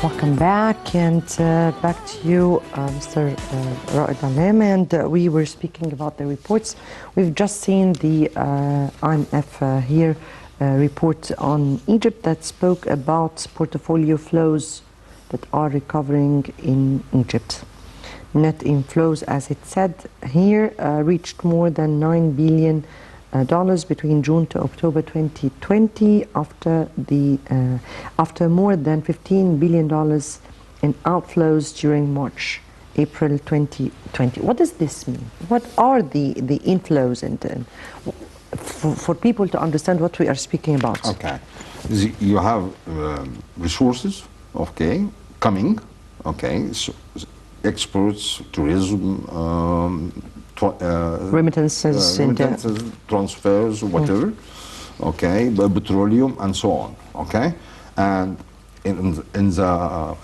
Welcome back, and back to you, Mr. Raed Allam. And we were speaking about the reports. We've just seen the IMF here report on Egypt that spoke about portfolio flows that are recovering in Egypt. Net inflows, as it said here, reached more than $9 billion between June to October 2020, after more than $15 billion in outflows during March, April 2020. What does this mean? What are the inflows, and for people to understand what we are speaking about? Okay, you have resources, okay, coming, okay, so exports, tourism, remittances, transfers, whatever, okay, petroleum and so on, okay, and in the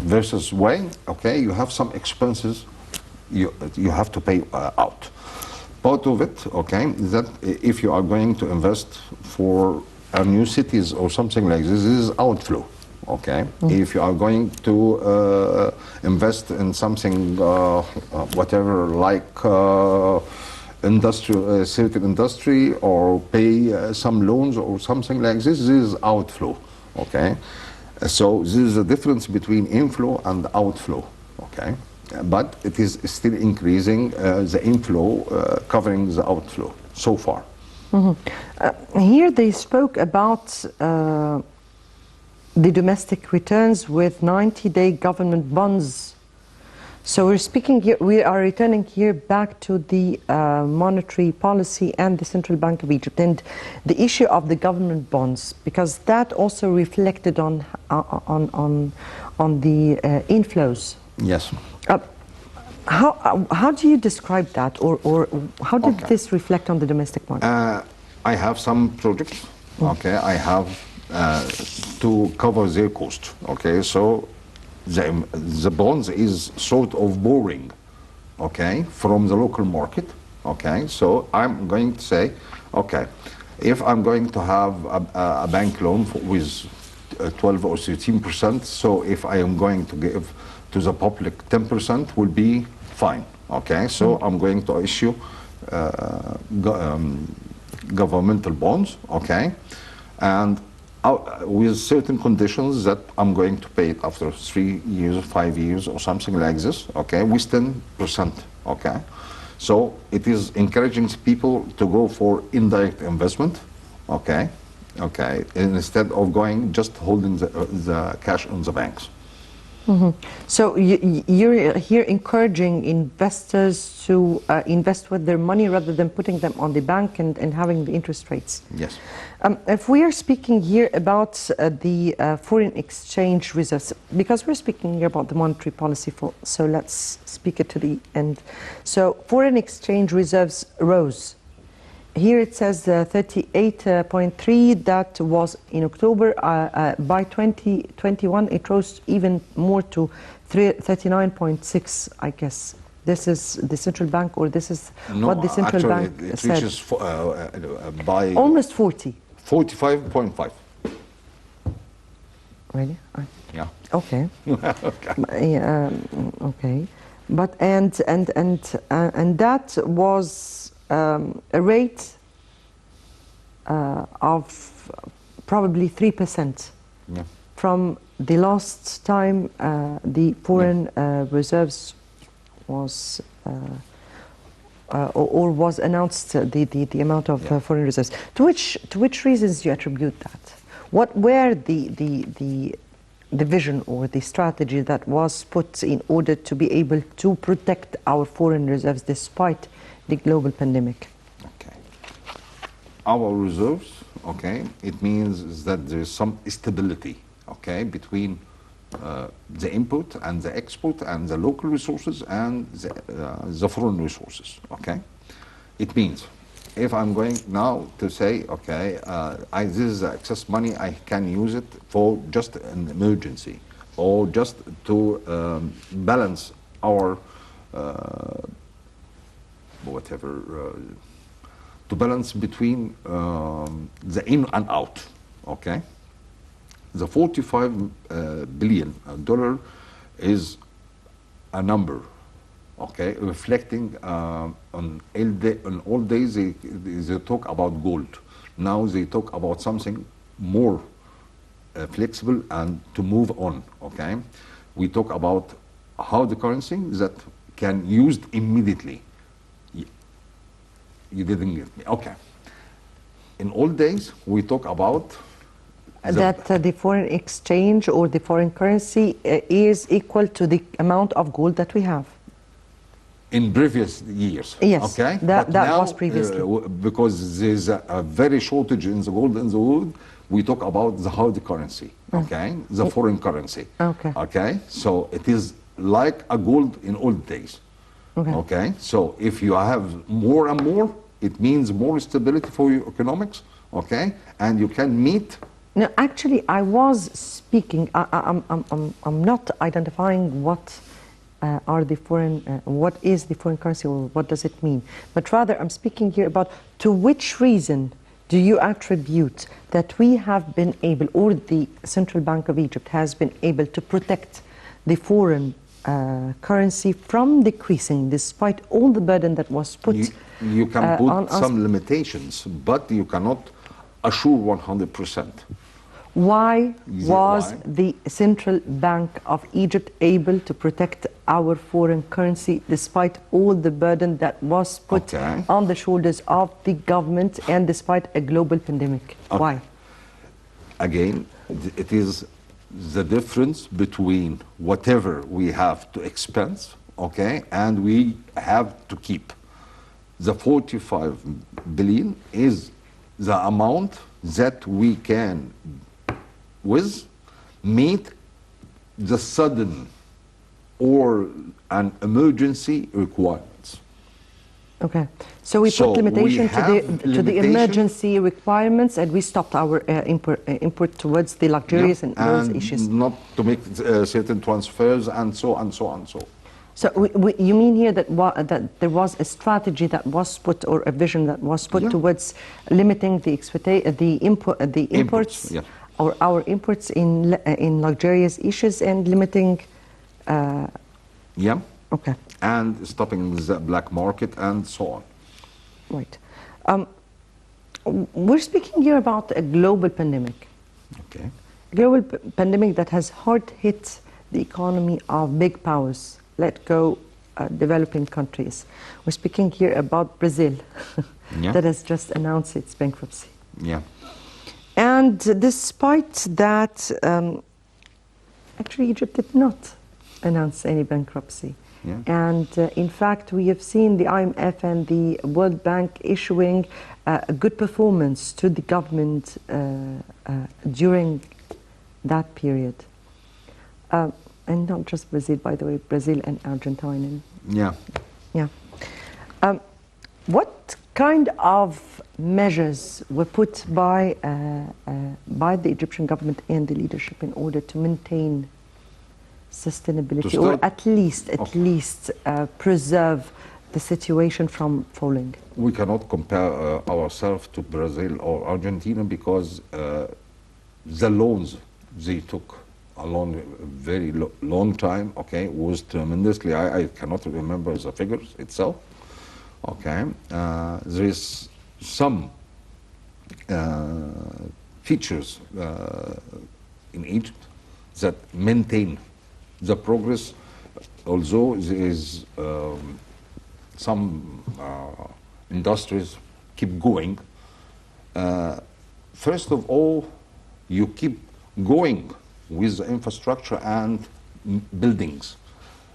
versus way, okay, you have some expenses you have to pay out. Part of it, okay, is that if you are going to invest for new cities or something like this is outflow. Okay, if you are going to invest in something, whatever, like industrial, certain industry, or pay some loans or something like this is outflow. Okay, so this is the difference between inflow and outflow. Okay, but it is still increasing, the inflow covering the outflow so far. Here they spoke about the domestic returns with 90-day government bonds. So we're speaking here, we are returning here back to the monetary policy and the Central Bank of Egypt and the issue of the government bonds, because that also reflected on the inflows. Yes. How do you describe that, or how did this reflect on the domestic market? I have some projects. Okay, I have to cover their cost. Okay, so the bonds is sort of borrowing, okay, from the local market. Okay, so I'm going to say, okay, if I'm going to have a bank loan with 12 or 13%, so if I am going to give to the public 10%, will be fine. Okay, so I'm going to issue governmental bonds. Okay, and with certain conditions that I'm going to pay it after 3 years, 5 years, or something like this, okay, with 10%, okay? So it is encouraging people to go for indirect investment, okay, instead of going just holding the cash on the banks. So you're here encouraging investors to invest with their money rather than putting them on the bank and having the interest rates. Yes. If we are speaking here about the foreign exchange reserves, because we're speaking here about the monetary policy, so let's speak it to the end. So foreign exchange reserves rose. Here it says 38.3, that was in October. By 2021, it rose even more to 39.6, I guess. This is the central bank, or this is what the central bank it said? reaches by almost 40. 45.5. Really? Yeah. Okay. Okay. Okay. But and that was a rate of probably 3%. Yeah. From the last time the foreign reserves was or was announced, the amount of foreign reserves. To which reasons do you attribute that? What were the vision or the strategy that was put in order to be able to protect our foreign reserves despite the global pandemic? Okay. Our reserves, okay, it means that there is some stability, okay, between the input and the export and the local resources and the foreign resources, okay? It means if I'm going now to say, okay, this is excess money, I can use it for just an emergency or just to balance our whatever, to balance between the in and out, okay? The 45 billion dollar is a number, okay, reflecting on all days they talk about gold. Now they talk about something more flexible and to move on, okay? We talk about how the currency that can used immediately. You didn't get me, okay. In old days, we talk about that the foreign exchange or the foreign currency is equal to the amount of gold that we have. in previous years. Yes, okay? that But now, was previously. Because there's a very shortage in the gold and the wood, we talk about the hard currency, okay? The foreign currency. Okay. Okay? So it is like a gold in old days. Okay? So if you have more and more, it means more stability for your economics, okay? And you can meet. No, actually, I was speaking. I'm not identifying what are the foreign, what is the foreign currency or what does it mean, but rather I'm speaking here about to which reason do you attribute that we have been able, or the Central Bank of Egypt has been able to protect the foreign currency from decreasing despite all the burden that was put You can put on us? some limitations, but you cannot assure 100%. Why was Why? the Central Bank of Egypt able to protect our foreign currency despite all the burden that was put on the shoulders of the government and despite a global pandemic? Why? Again, it is the difference between whatever we have to expense, okay, and we have to keep. The 45 billion is the amount that we can meet the sudden or an emergency requirements. Okay, so we put limitation to the emergency requirements, and we stopped our import towards the luxurious and those issues. Not to make certain transfers and so and so and so. So you mean here that that there was a strategy that was put, or a vision that was put towards limiting the imports, or our imports in luxurious issues and limiting. Okay. And stopping the black market and so on. Right. We're speaking here about a global pandemic. Okay. Global pandemic that has hard hit the economy of big powers. Let go developing countries. We're speaking here about Brazil that has just announced its bankruptcy. Yeah. And despite that, actually Egypt did not announce any bankruptcy. Yeah. And in fact, we have seen the IMF and the World Bank issuing a good performance to the government during that period. And not just Brazil, by the way, Brazil and Argentina. Yeah. Yeah. What kind of measures were put by the Egyptian government and the leadership in order to maintain sustainability, or at least preserve the situation from falling? We cannot compare ourselves to Brazil or Argentina because the loans they took a very long time, okay, was tremendously. I cannot remember the figures itself, okay. There is some features in Egypt that maintain the progress, although there is some industries keep going. First of all, you keep going with the infrastructure and buildings.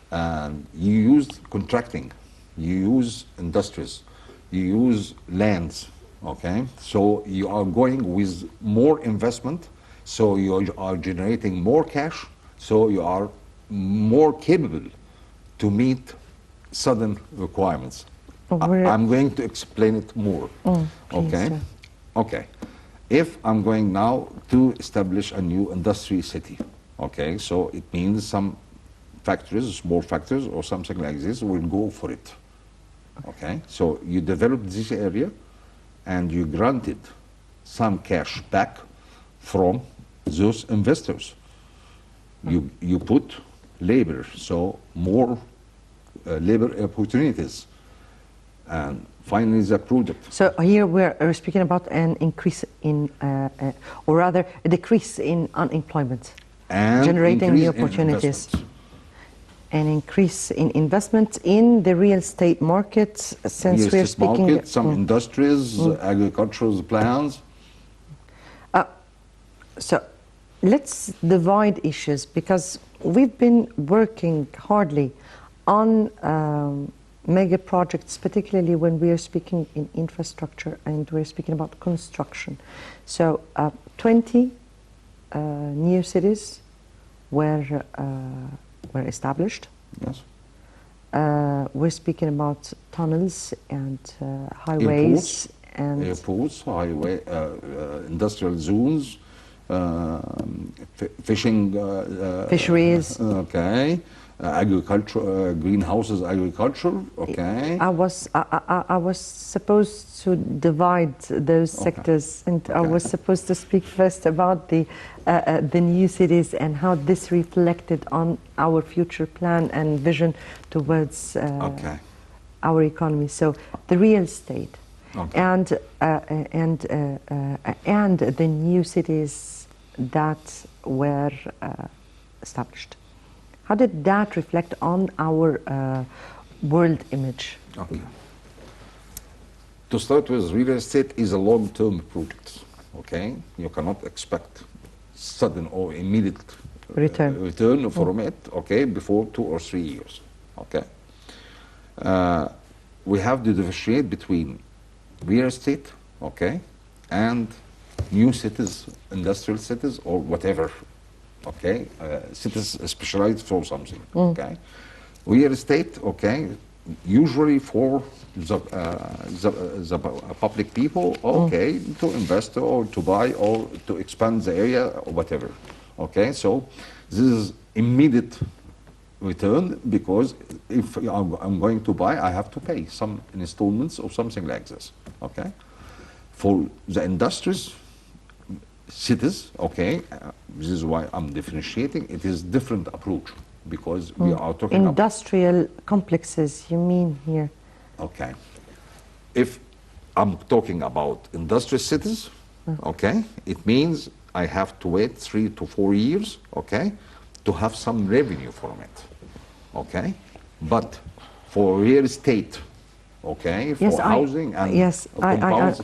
And you use contracting, you use industries, you use lands, okay? So you are going with more investment, so you are generating more cash, so you are more capable to meet sudden requirements. I'm going to explain it more, okay? Please, okay. If I'm going now to establish a new industry city, okay, so it means some factories, small factories or something like this will go for it, okay? So you develop this area and you granted some cash back from those investors. You put labor, so more labor opportunities. And finally, the product. So here we're speaking about an increase in, or rather a decrease in unemployment, And generating increase new in opportunities. investment. An increase in investment in the real estate market, since Real we're estate speaking... market, some industries, agricultural plants. So let's divide issues, because we've been working hardly on mega projects, particularly when we are speaking in infrastructure and we're speaking about construction. So 20 new cities were established. Yes. We're speaking about tunnels and highways and Airports, highway, industrial zones, fishing, fisheries. Okay, agriculture, greenhouses, agriculture. Okay. I was supposed to divide those sectors, and I was supposed to speak first about the new cities and how this reflected on our future plan and vision towards our economy. So the real estate and the new cities that were established. How did that reflect on our world image? Okay. To start with, real estate is a long-term project. Okay, you cannot expect sudden or immediate return from it. Okay, before 2 or 3 years. Okay, we have to differentiate between real estate, okay, and new cities, industrial cities, or whatever. Okay, cities specialized for something. Okay, real estate. Okay, usually for the public people. Okay, to invest or to buy or to expand the area or whatever. Okay, so this is immediate return, because if I'm going to buy, I have to pay some installments or something like this. Okay, for the industries, cities, okay, this is why I'm differentiating. It is different approach, because we are talking about industrial complexes, you mean here? Okay, if I'm talking about industrial cities, okay, it means I have to wait 3 to 4 years, okay, to have some revenue from it, okay, but for real estate, okay, for housing and compounds.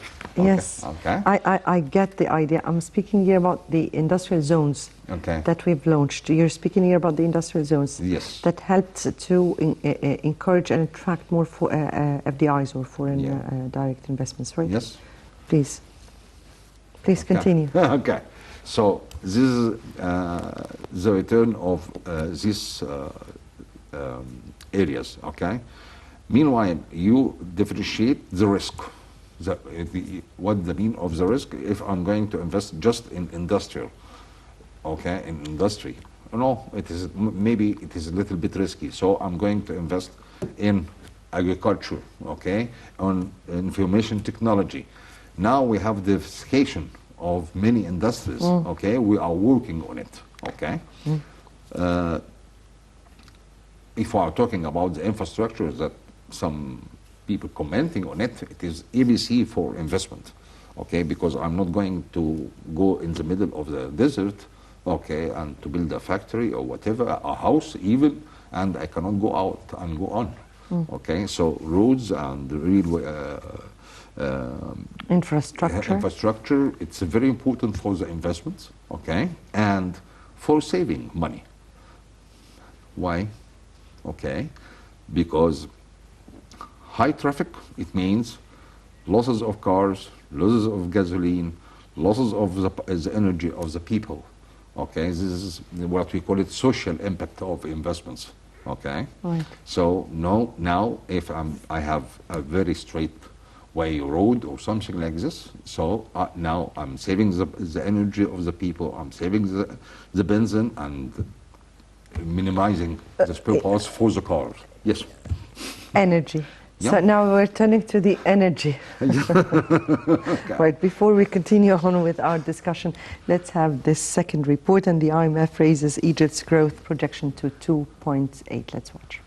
I get the idea. I'm speaking here about the industrial zones that we've launched. You're speaking here about the industrial zones that helped to encourage and attract more FDIs, or foreign direct investments, right? Yes. Please continue. Okay, so this is the return of these areas, okay? Meanwhile, you differentiate the risk. What the mean of the risk if I'm going to invest just in industrial, okay, in industry. No, it is maybe it is a little bit risky. So I'm going to invest in agriculture, okay, on information technology. Now we have diversification of many industries, okay. We are working on it, okay. If we are talking about the infrastructure that some people commenting on it, it is ABC for investment, okay, because I'm not going to go in the middle of the desert, okay, and to build a factory or whatever, a house even, and I cannot go out and go on, okay. So roads and railway infrastructure, it's very important for the investments, okay, and for saving money. Why? Okay, because high traffic, it means losses of cars, losses of gasoline, losses of the energy of the people. Okay, this is what we call it social impact of investments. Okay, right. So now if I have a very straight way road or something like this, so now I'm saving the energy of the people, I'm saving the benzene and minimizing the spare parts for the cars. Yes. Energy. So now we're turning to the energy. Right, before we continue on with our discussion, let's have this second report, and the IMF raises Egypt's growth projection to 2.8. Let's watch.